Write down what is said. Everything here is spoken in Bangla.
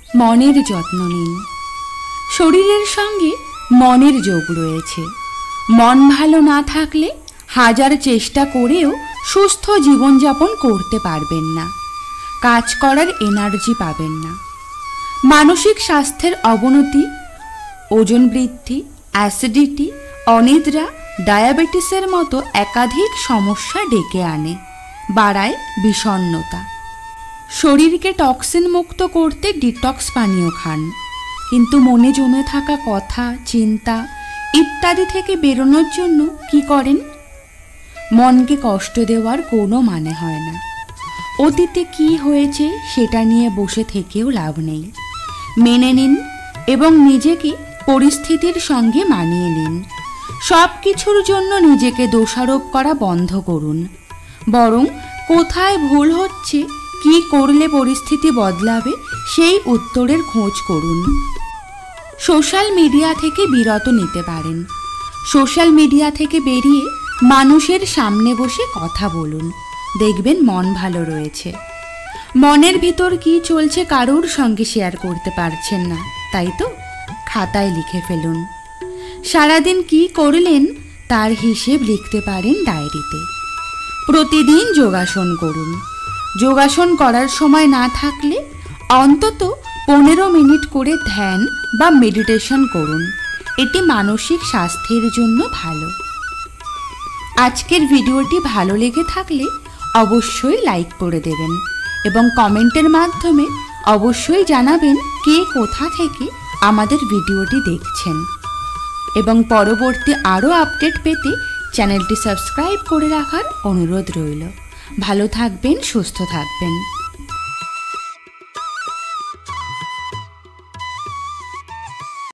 মনের যত্ন নিন। শরীরের সঙ্গে মনের যোগ রয়েছে। মন ভালো না থাকলে হাজার চেষ্টা করেও সুস্থ জীবনযাপন করতে পারবেন না, কাজ করার এনার্জি পাবেন না। মানসিক স্বাস্থ্যের অবনতি, ওজন বৃদ্ধি, অ্যাসিডিটি, অনিদ্রা, ডায়াবেটিসের মতো একাধিক সমস্যা ডেকে আনে, বাড়ায় বিষণ্ণতা। শরীরকে টক্সিন মুক্ত করতে ডিটক্স পানীয় খান, কিন্তু মনে জমে থাকা কথা, চিন্তা ইত্যাদি থেকে বেরোনোর জন্য কি করেন? মনকে কষ্ট দেওয়ার কোনো মানে হয় না। অতীতে কি হয়েছে সেটা নিয়ে বসে থেকেও লাভ নেই। মেনে নিন এবং নিজেকে পরিস্থিতির সঙ্গে মানিয়ে নিন। সব কিছুর জন্য নিজেকে দোষারোপ করা বন্ধ করুন, বরং কোথায় ভুল হচ্ছে, কি করলে পরিস্থিতি বদলাবে সেই উত্তরের খোঁজ করুন। সোশ্যাল মিডিয়া থেকে বিরত নিতে পারেন। সোশ্যাল মিডিয়া থেকে বেরিয়ে মানুষের সামনে বসে কথা বলুন, দেখবেন মন ভালো রয়েছে। মনের ভিতর কি চলছে কারোর সঙ্গে শেয়ার করতে পারছেন না, তাই তো খাতায় লিখে ফেলুন। সারাদিন কি করলেন তার হিসেব লিখতে পারেন ডায়েরিতে। প্রতিদিন যোগাসন করুন। যোগাসন করার সময় না থাকলে অন্তত 15 মিনিট করে ধ্যান বা মেডিটেশন করুন। এটি মানসিক স্বাস্থ্যের জন্য ভালো। আজকের ভিডিওটি ভালো লেগে থাকলে অবশ্যই লাইক করে দেবেন এবং কমেন্টের মাধ্যমে অবশ্যই জানাবেন কে কোথা থেকে আমাদের ভিডিওটি দেখছেন। এবং পরবর্তী আরও আপডেট পেতে চ্যানেলটি সাবস্ক্রাইব করে রাখার অনুরোধ রইল। ভালো থাকবেন, সুস্থ থাকবেন।